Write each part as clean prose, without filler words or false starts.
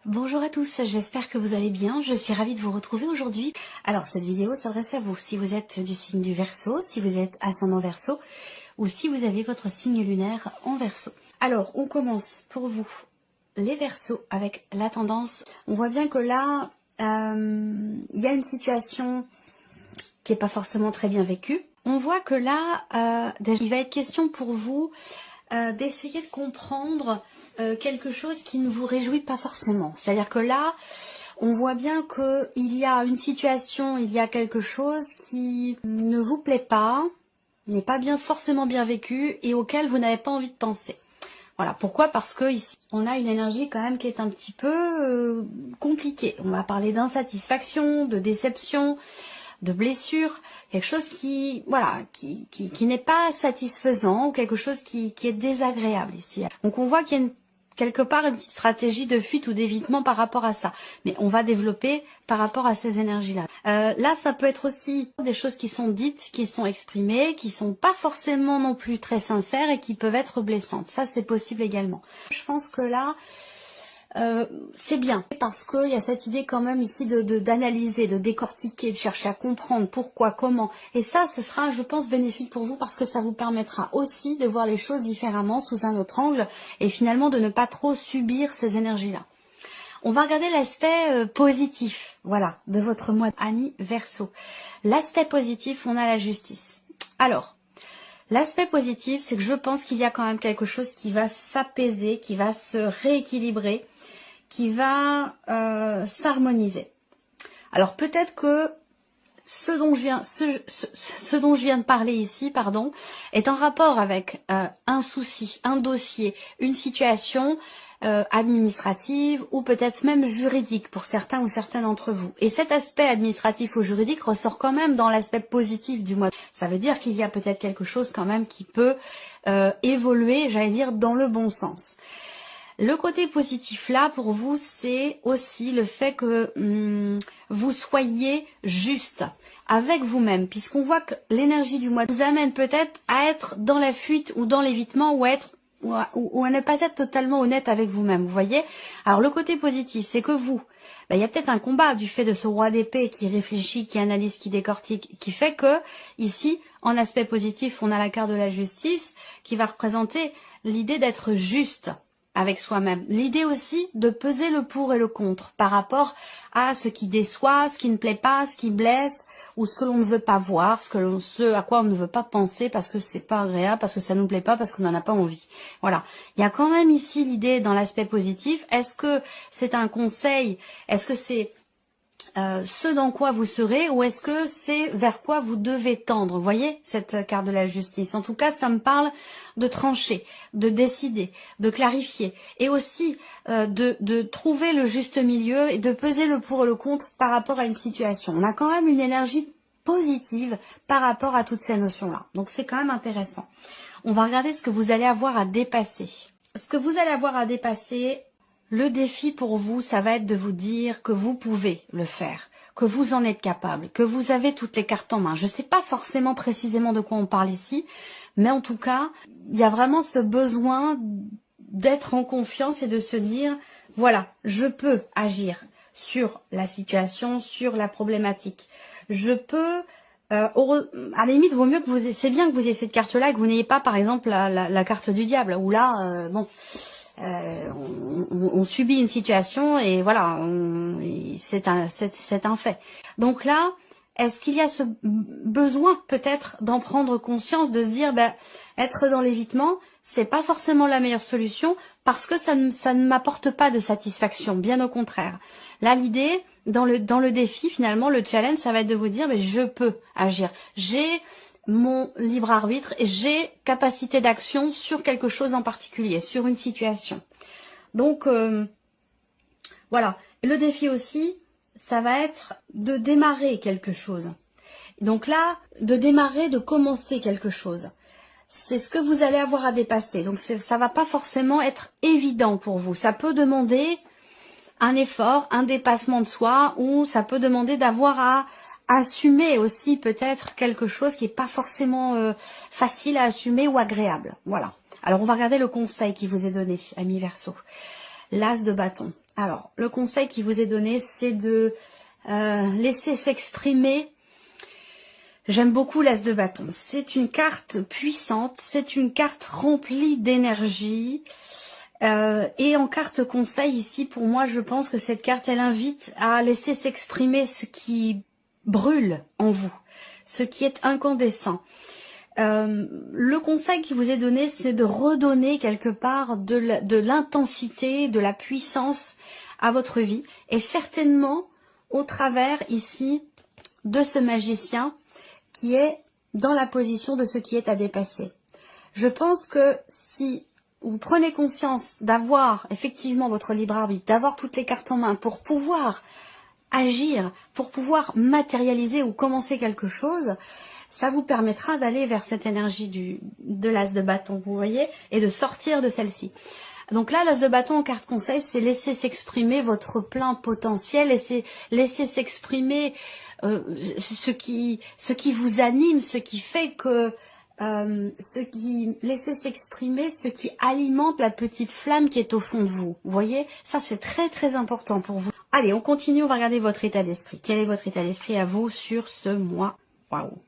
Bonjour à tous, j'espère que vous allez bien. Je suis ravie de vous retrouver aujourd'hui. Alors cette vidéo s'adresse à vous si vous êtes du signe du Verseau, si vous êtes ascendant Verseau ou si vous avez votre signe lunaire en Verseau. Alors on commence pour vous les Verseaux avec la tendance. On voit bien que là il y a une situation qui n'est pas forcément très bien vécue. On voit que là il va être question pour vous d'essayer de comprendre quelque chose qui ne vous réjouit pas forcément. C'est-à-dire que là, on voit bien qu'il y a une situation, il y a quelque chose qui ne vous plaît pas, n'est pas forcément bien vécu et auquel vous n'avez pas envie de penser. Voilà, pourquoi? Parce que ici, on a une énergie quand même qui est un petit peu compliquée. On va parler d'insatisfaction, de déception, de blessure, quelque chose qui, voilà, qui n'est pas satisfaisant ou quelque chose qui est désagréable ici. Donc on voit qu'il y a quelque part une petite stratégie de fuite ou d'évitement par rapport à ça. Mais on va développer par rapport à ces énergies-là. Là, ça peut être aussi des choses qui sont dites, qui sont exprimées, qui sont pas forcément non plus très sincères et qui peuvent être blessantes. Ça, c'est possible également. Je pense que là, c'est bien parce qu'il y a cette idée quand même ici d'analyser, de décortiquer, de chercher à comprendre pourquoi, comment. Et ça, ce sera, je pense, bénéfique pour vous parce que ça vous permettra aussi de voir les choses différemment sous un autre angle et finalement de ne pas trop subir ces énergies-là. On va regarder l'aspect positif, voilà, de votre mois ami Verseau. L'aspect positif, on a la justice. Alors, l'aspect positif, c'est que je pense qu'il y a quand même quelque chose qui va s'apaiser, qui va se rééquilibrer, qui va s'harmoniser. Alors peut-être que ce dont je viens de parler ici, pardon, est en rapport avec un souci, un dossier, une situation administrative ou peut-être même juridique pour certains ou certaines d'entre vous. Et cet aspect administratif ou juridique ressort quand même dans l'aspect positif du mois. Ça veut dire qu'il y a peut-être quelque chose quand même qui peut évoluer, j'allais dire, dans le bon sens. Le côté positif là pour vous, c'est aussi le fait que vous soyez juste avec vous-même, puisqu'on voit que l'énergie du mois vous amène peut-être à être dans la fuite ou dans l'évitement ou à ne pas être totalement honnête avec vous-même, vous voyez. Alors le côté positif, c'est que vous, il y a peut-être un combat du fait de ce roi d'épée qui réfléchit, qui analyse, qui décortique, qui fait que ici, en aspect positif, on a la carte de la justice qui va représenter l'idée d'être juste avec soi-même. L'idée aussi de peser le pour et le contre par rapport à ce qui déçoit, ce qui ne plaît pas, ce qui blesse, ou ce que l'on ne veut pas voir, ce à quoi on ne veut pas penser parce que c'est pas agréable, parce que ça nous plaît pas, parce qu'on n'en a pas envie. Voilà. Il y a quand même ici l'idée dans l'aspect positif. Est-ce que c'est un conseil? Est-ce que c'est ce dans quoi vous serez ou est-ce que c'est vers quoi vous devez tendre? Vous voyez cette carte de la justice. En tout cas, ça me parle de trancher, de décider, de clarifier et aussi de trouver le juste milieu et de peser le pour et le contre par rapport à une situation. On a quand même une énergie positive par rapport à toutes ces notions-là. Donc c'est quand même intéressant. On va regarder ce que vous allez avoir à dépasser. Ce que vous allez avoir à dépasser, le défi pour vous, ça va être de vous dire que vous pouvez le faire, que vous en êtes capable, que vous avez toutes les cartes en main. Je ne sais pas forcément précisément de quoi on parle ici, mais en tout cas, il y a vraiment ce besoin d'être en confiance et de se dire, voilà, je peux agir sur la situation, sur la problématique. Je peux, à la limite, vaut mieux que vous, c'est bien que vous ayez cette carte-là et que vous n'ayez pas, par exemple, la carte du diable, où là, bon... on subit une situation et voilà, c'est un fait. Donc là, est-ce qu'il y a ce besoin peut-être d'en prendre conscience, de se dire, être dans l'évitement, c'est pas forcément la meilleure solution parce que ça ne m'apporte pas de satisfaction, bien au contraire. Là, l'idée, dans le défi, finalement, le challenge, ça va être de vous dire, je peux agir. J'ai mon libre arbitre et j'ai capacité d'action sur quelque chose en particulier, sur une situation. Donc, voilà. Et le défi aussi, ça va être de démarrer quelque chose. Donc là, de démarrer, de commencer quelque chose. C'est ce que vous allez avoir à dépasser. Donc ça va pas forcément être évident pour vous. Ça peut demander un effort, un dépassement de soi, ou ça peut demander d'avoir à assumer aussi peut-être quelque chose qui n'est pas forcément facile à assumer ou agréable. Voilà. Alors on va regarder le conseil qui vous est donné, ami Verseau. L'as de bâton. Alors, le conseil qui vous est donné, c'est de laisser s'exprimer. J'aime beaucoup l'As de bâton. C'est une carte puissante, c'est une carte remplie d'énergie. Et en carte conseil ici, pour moi, je pense que cette carte, elle invite à laisser s'exprimer ce qui brûle en vous, ce qui est incandescent. Le conseil qui vous est donné, c'est de redonner quelque part de l'intensité, de la puissance à votre vie. Et certainement au travers ici de ce magicien qui est dans la position de ce qui est à dépasser. Je pense que si vous prenez conscience d'avoir effectivement votre libre arbitre, d'avoir toutes les cartes en main pour pouvoir agir, pour pouvoir matérialiser ou commencer quelque chose, ça vous permettra d'aller vers cette énergie de l'As de bâton, vous voyez, et de sortir de celle-ci. Donc là, l'As de bâton en carte conseil, c'est laisser s'exprimer votre plein potentiel et c'est laisser s'exprimer ce qui vous anime, ce qui fait que laissez s'exprimer ce qui alimente la petite flamme qui est au fond de vous. Vous voyez, ça c'est très très important pour vous. Allez, on continue, on va regarder votre état d'esprit. Quel est votre état d'esprit à vous sur ce mois? Waouh!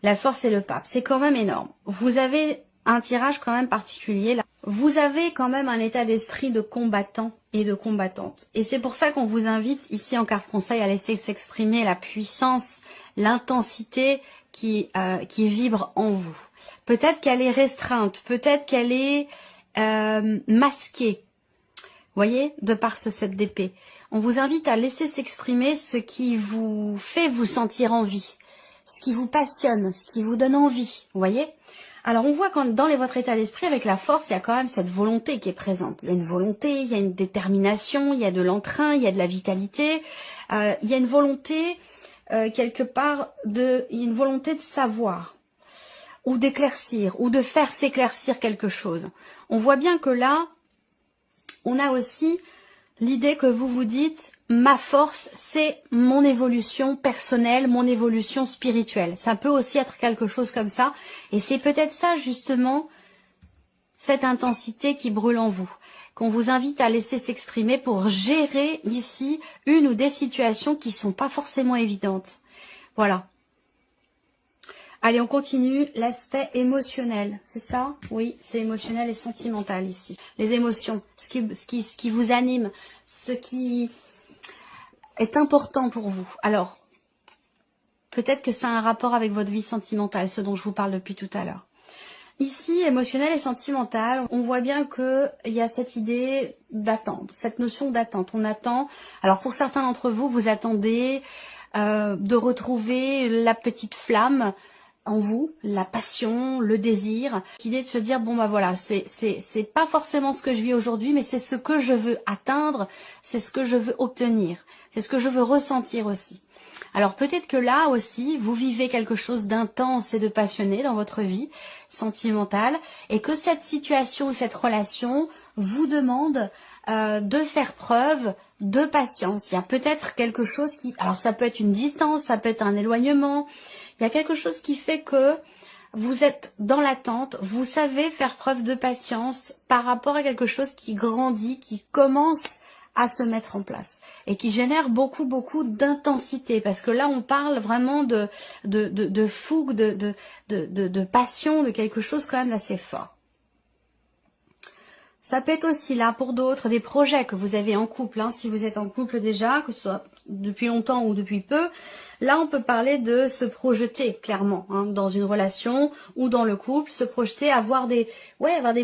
La force et le pape, c'est quand même énorme. Vous avez un tirage quand même particulier là. Vous avez quand même un état d'esprit de combattant et de combattante. Et c'est pour ça qu'on vous invite ici en carte conseil à laisser s'exprimer la puissance, l'intensité qui vibre en vous. Peut-être qu'elle est restreinte, peut-être qu'elle est masquée. Voyez, de par ce 7 d'épée. On vous invite à laisser s'exprimer ce qui vous fait vous sentir en vie, ce qui vous passionne, ce qui vous donne envie. Vous voyez? Alors on voit quand dans votre état d'esprit, avec la force, il y a quand même cette volonté qui est présente. Il y a une volonté, il y a une détermination, il y a de l'entrain, il y a de la vitalité, il y a une volonté quelque part il y a une volonté de savoir ou d'éclaircir ou de faire s'éclaircir quelque chose. On voit bien que là, on a aussi l'idée que vous vous dites, ma force, c'est mon évolution personnelle, mon évolution spirituelle. Ça peut aussi être quelque chose comme ça. Et c'est peut-être ça, justement, cette intensité qui brûle en vous, qu'on vous invite à laisser s'exprimer pour gérer ici une ou des situations qui sont pas forcément évidentes. Voilà. Allez, on continue. L'aspect émotionnel, c'est ça? Oui, c'est émotionnel et sentimental ici. Les émotions, ce qui vous anime, ce qui est important pour vous. Alors, peut-être que ça a un rapport avec votre vie sentimentale, ce dont je vous parle depuis tout à l'heure. Ici, émotionnel et sentimental, on voit bien qu'il y a cette idée d'attendre, cette notion d'attente. On attend, alors pour certains d'entre vous, vous attendez de retrouver la petite flamme en vous, la passion, le désir, l'idée de se dire bon bah voilà, c'est pas forcément ce que je vis aujourd'hui, mais c'est ce que je veux atteindre, c'est ce que je veux obtenir, c'est ce que je veux ressentir aussi. Alors peut-être que là aussi, vous vivez quelque chose d'intense et de passionné dans votre vie sentimentale et que cette situation ou cette relation vous demande de faire preuve de patience. Il y a peut-être quelque chose qui... Alors ça peut être une distance, ça peut être un éloignement. Il y a quelque chose qui fait que vous êtes dans l'attente, vous savez faire preuve de patience par rapport à quelque chose qui grandit, qui commence à se mettre en place et qui génère beaucoup d'intensité, parce que là on parle vraiment de fougue, de passion, de quelque chose quand même d'assez fort. Ça peut être aussi là pour d'autres des projets que vous avez en couple, hein, si vous êtes en couple déjà, que ce soit depuis longtemps ou depuis peu. Là on peut parler de se projeter clairement hein, dans une relation ou dans le couple, se projeter, avoir des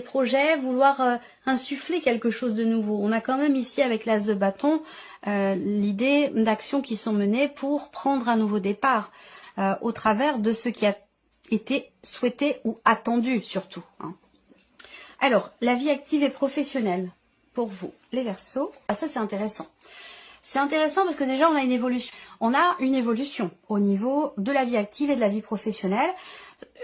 projets, vouloir insuffler quelque chose de nouveau. On a quand même ici avec l'As de bâton l'idée d'actions qui sont menées pour prendre un nouveau départ au travers de ce qui a été souhaité ou attendu surtout. Hein. Alors, la vie active et professionnelle pour vous, les Verseaux, ça c'est intéressant. C'est intéressant parce que déjà on a une évolution. On a une évolution au niveau de la vie active et de la vie professionnelle.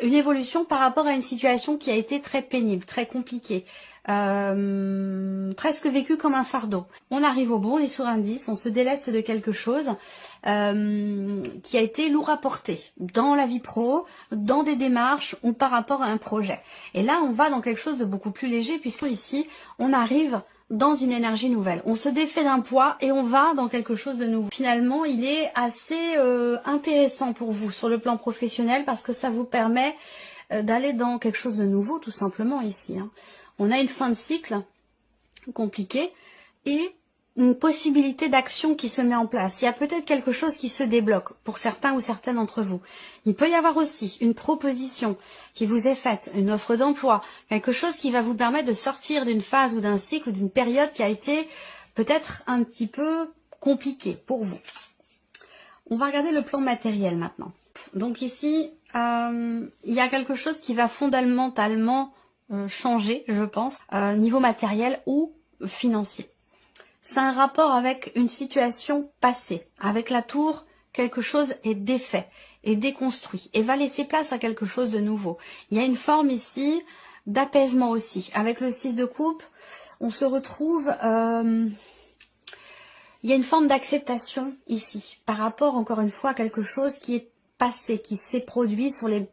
Une évolution par rapport à une situation qui a été très pénible, très compliquée. Presque vécue comme un fardeau. On arrive au bout, on est sur un 10, on se déleste de quelque chose qui a été lourd à porter dans la vie pro, dans des démarches ou par rapport à un projet. Et là, on va dans quelque chose de beaucoup plus léger puisque ici, on arrive dans une énergie nouvelle. On se défait d'un poids et on va dans quelque chose de nouveau. Finalement, il est assez intéressant pour vous sur le plan professionnel parce que ça vous permet d'aller dans quelque chose de nouveau, tout simplement ici. Hein. On a une fin de cycle compliquée et une possibilité d'action qui se met en place. Il y a peut-être quelque chose qui se débloque pour certains ou certaines d'entre vous. Il peut y avoir aussi une proposition qui vous est faite, une offre d'emploi, quelque chose qui va vous permettre de sortir d'une phase ou d'un cycle ou d'une période qui a été peut-être un petit peu compliquée pour vous. On va regarder le plan matériel maintenant. Donc ici, il y a quelque chose qui va fondamentalement changer, je pense, niveau matériel ou financier. C'est un rapport avec une situation passée. Avec la tour, quelque chose est défait, est déconstruit et va laisser place à quelque chose de nouveau. Il y a une forme ici d'apaisement aussi. Avec le 6 de coupe, on se retrouve... il y a une forme d'acceptation ici par rapport, encore une fois, à quelque chose qui est passé, qui s'est produit sur les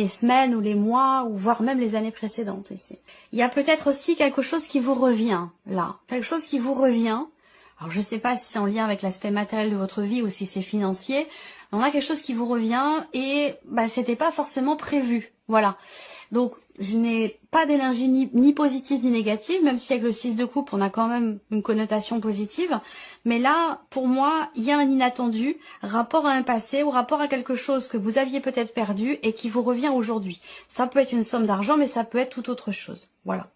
semaines ou les mois ou voire même les années précédentes ici. Il y a peut-être aussi quelque chose qui vous revient là, quelque chose qui vous revient. Alors je ne sais pas si c'est en lien avec l'aspect matériel de votre vie ou si c'est financier. On a quelque chose qui vous revient et c'était pas forcément prévu. Voilà. Donc je n'ai pas d'énergie ni positive ni négative, même si avec le 6 de coupe on a quand même une connotation positive. Mais là, pour moi, il y a un inattendu, rapport à un passé ou rapport à quelque chose que vous aviez peut-être perdu et qui vous revient aujourd'hui. Ça peut être une somme d'argent, mais ça peut être tout autre chose. Voilà.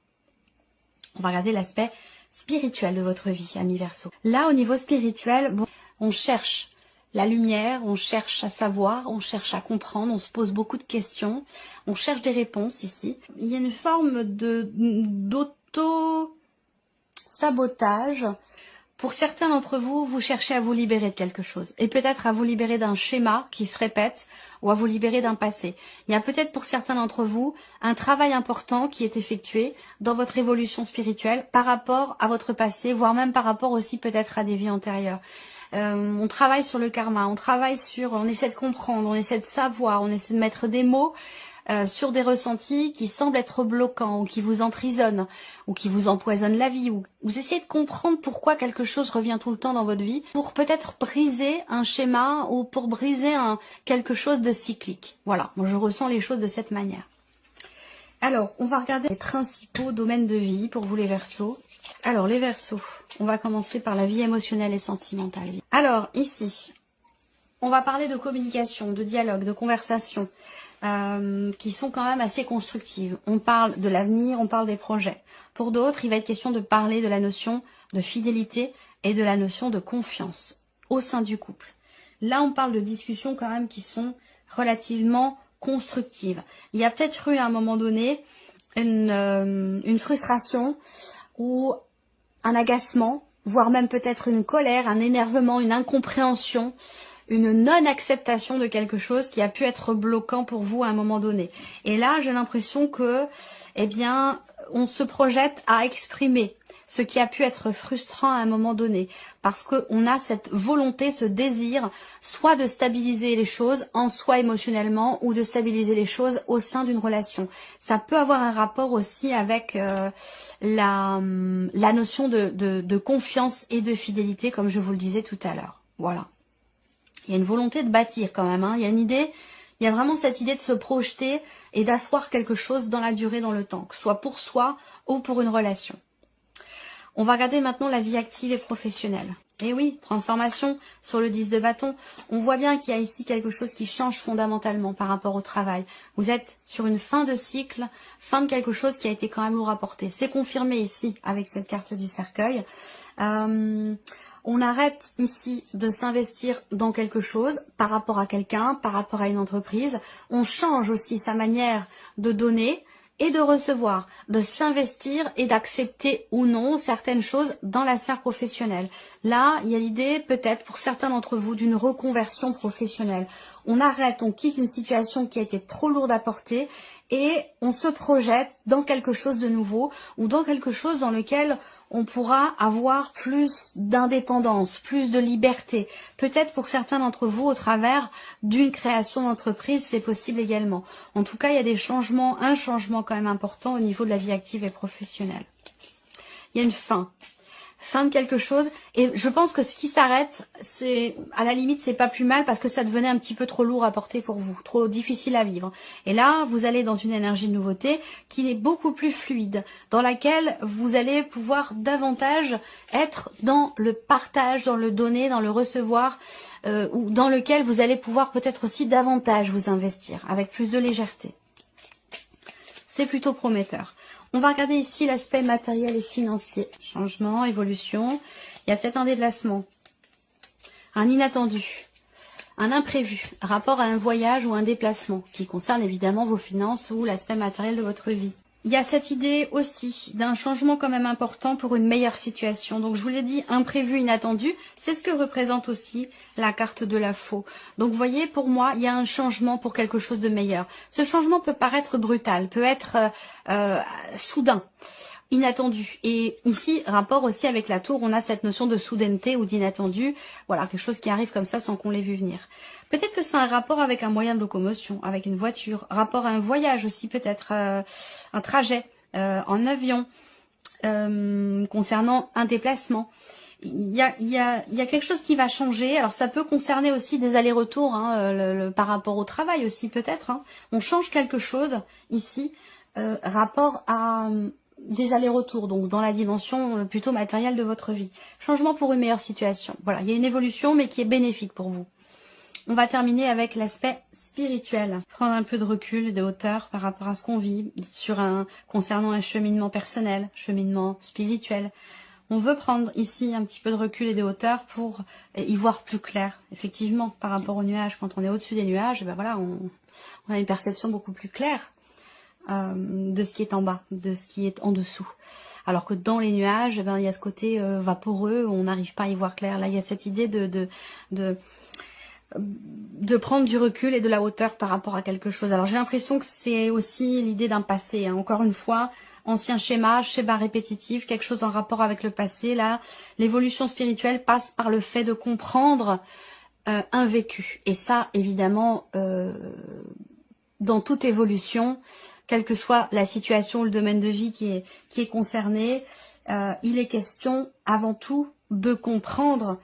On va regarder l'aspect spirituel de votre vie, amis Verseau. Là, au niveau spirituel, bon, on cherche la lumière, on cherche à savoir, on cherche à comprendre, on se pose beaucoup de questions, on cherche des réponses ici. Il y a une forme d'auto-sabotage. Pour certains d'entre vous, vous cherchez à vous libérer de quelque chose et peut-être à vous libérer d'un schéma qui se répète ou à vous libérer d'un passé. Il y a peut-être pour certains d'entre vous un travail important qui est effectué dans votre évolution spirituelle par rapport à votre passé, voire même par rapport aussi peut-être à des vies antérieures. On travaille sur le karma, on essaie de comprendre, on essaie de savoir, on essaie de mettre des mots sur des ressentis qui semblent être bloquants ou qui vous emprisonnent ou qui vous empoisonnent la vie. Ou vous essayez de comprendre pourquoi quelque chose revient tout le temps dans votre vie pour peut-être briser un schéma ou pour briser quelque chose de cyclique. Voilà, moi je ressens les choses de cette manière. Alors, on va regarder les principaux domaines de vie pour vous les Verseaux. Alors, les Verseaux, on va commencer par la vie émotionnelle et sentimentale. Alors, ici, on va parler de communication, de dialogue, de conversation, qui sont quand même assez constructives. On parle de l'avenir, on parle des projets. Pour d'autres, il va être question de parler de la notion de fidélité et de la notion de confiance au sein du couple. Là, on parle de discussions quand même qui sont relativement constructive. Il y a peut-être eu à un moment donné une frustration ou un agacement, voire même peut-être une colère, un énervement, une incompréhension, une non-acceptation de quelque chose qui a pu être bloquant pour vous à un moment donné. Et là, j'ai l'impression que, on se projette à exprimer ce qui a pu être frustrant à un moment donné, parce qu'on a cette volonté, ce désir, soit de stabiliser les choses en soi émotionnellement, ou de stabiliser les choses au sein d'une relation. Ça peut avoir un rapport aussi avec la notion de confiance et de fidélité, comme je vous le disais tout à l'heure. Voilà. Il y a une volonté de bâtir quand même, hein. Il y a une idée, il y a vraiment cette idée de se projeter et d'asseoir quelque chose dans la durée, dans le temps, que ce soit pour soi ou pour une relation. On va regarder maintenant la vie active et professionnelle. Et oui, transformation sur le 10 de bâton. On voit bien qu'il y a ici quelque chose qui change fondamentalement par rapport au travail. Vous êtes sur une fin de cycle, fin de quelque chose qui a été quand même lourd à porter. C'est confirmé ici avec cette carte du cercueil. On arrête ici de s'investir dans quelque chose par rapport à quelqu'un, par rapport à une entreprise. On change aussi sa manière de donner et de recevoir, de s'investir et d'accepter ou non certaines choses dans la sphère professionnelle. Là, il y a l'idée peut-être pour certains d'entre vous d'une reconversion professionnelle. On arrête, on quitte une situation qui a été trop lourde à porter et on se projette dans quelque chose de nouveau ou dans quelque chose dans lequel on pourra avoir plus d'indépendance, plus de liberté. Peut-être pour certains d'entre vous, au travers d'une création d'entreprise, c'est possible également. En tout cas, il y a des changements, un changement quand même important au niveau de la vie active et professionnelle. il y a une fin de quelque chose, et je pense que ce qui s'arrête, c'est à la limite c'est pas plus mal, parce que ça devenait un petit peu trop lourd à porter pour vous, trop difficile à vivre. Et là vous allez dans une énergie de nouveauté qui est beaucoup plus fluide, dans laquelle vous allez pouvoir davantage être dans le partage, dans le donner, dans le recevoir, ou dans lequel vous allez pouvoir peut-être aussi davantage vous investir avec plus de légèreté. C'est plutôt prometteur. On va regarder ici l'aspect matériel et financier. Changement, évolution. Il y a peut-être un déplacement, un inattendu, un imprévu, rapport à un voyage ou un déplacement qui concerne évidemment vos finances ou l'aspect matériel de votre vie. Il y a cette idée aussi d'un changement quand même important pour une meilleure situation. Donc je vous l'ai dit, imprévu, inattendu, c'est ce que représente aussi la carte de la faux. Donc vous voyez, pour moi, il y a un changement pour quelque chose de meilleur. Ce changement peut paraître brutal, peut être soudain, inattendu. Et ici, rapport aussi avec la tour, on a cette notion de soudaineté ou d'inattendu. Voilà, quelque chose qui arrive comme ça sans qu'on l'ait vu venir. Peut-être que c'est un rapport avec un moyen de locomotion, avec une voiture, rapport à un voyage aussi peut-être, un trajet en avion, concernant un déplacement. Il y a quelque chose qui va changer. Alors ça peut concerner aussi des allers-retours, hein, par rapport au travail aussi peut-être. Hein. On change quelque chose ici, rapport à des allers-retours, donc dans la dimension plutôt matérielle de votre vie. Changement pour une meilleure situation. Voilà, il y a une évolution mais qui est bénéfique pour vous. On va terminer avec l'aspect spirituel. Prendre un peu de recul, de hauteur par rapport à ce qu'on vit, concernant un cheminement personnel, cheminement spirituel. On veut prendre ici un petit peu de recul et de hauteur pour y voir plus clair. Effectivement, par rapport aux nuages, quand on est au-dessus des nuages, ben voilà, on a une perception beaucoup plus claire de ce qui est en bas, de ce qui est en dessous. Alors que dans les nuages, ben, il y a ce côté vaporeux, où on n'arrive pas à y voir clair. Là, il y a cette idée de prendre du recul et de la hauteur par rapport à quelque chose. Alors j'ai l'impression que c'est aussi l'idée d'un passé, hein. Encore une fois, ancien schéma répétitif, quelque chose en rapport avec le passé. Là, l'évolution spirituelle passe par le fait de comprendre un vécu. Et ça, évidemment, dans toute évolution, quelle que soit la situation ou le domaine de vie qui est concerné, il est question avant tout de comprendre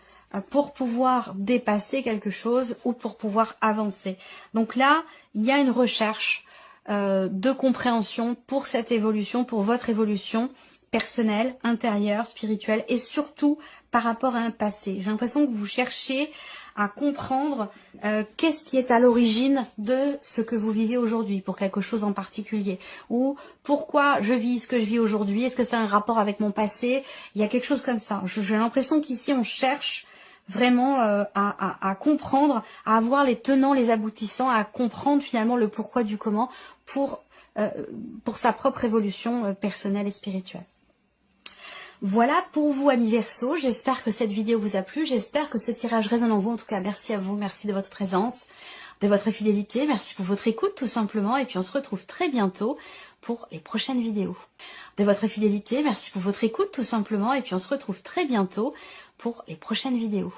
pour pouvoir dépasser quelque chose ou pour pouvoir avancer. Donc là, il y a une recherche de compréhension pour cette évolution, pour votre évolution personnelle, intérieure, spirituelle et surtout par rapport à un passé. J'ai l'impression que vous cherchez à comprendre qu'est-ce qui est à l'origine de ce que vous vivez aujourd'hui pour quelque chose en particulier, ou pourquoi je vis ce que je vis aujourd'hui, est-ce que c'est un rapport avec mon passé, il y a quelque chose comme ça. J'ai l'impression qu'ici on cherche vraiment à comprendre, à avoir les tenants, les aboutissants, à comprendre finalement le pourquoi du comment pour sa propre évolution personnelle et spirituelle. Voilà pour vous, amis Verseaux. J'espère que cette vidéo vous a plu. J'espère que ce tirage résonne en vous. En tout cas, merci à vous. Merci de votre présence, de votre fidélité. Merci pour votre écoute, tout simplement. Et puis, on se retrouve très bientôt pour les prochaines vidéos. De votre fidélité, merci pour votre écoute, tout simplement. Et puis, on se retrouve très bientôt pour les prochaines vidéos.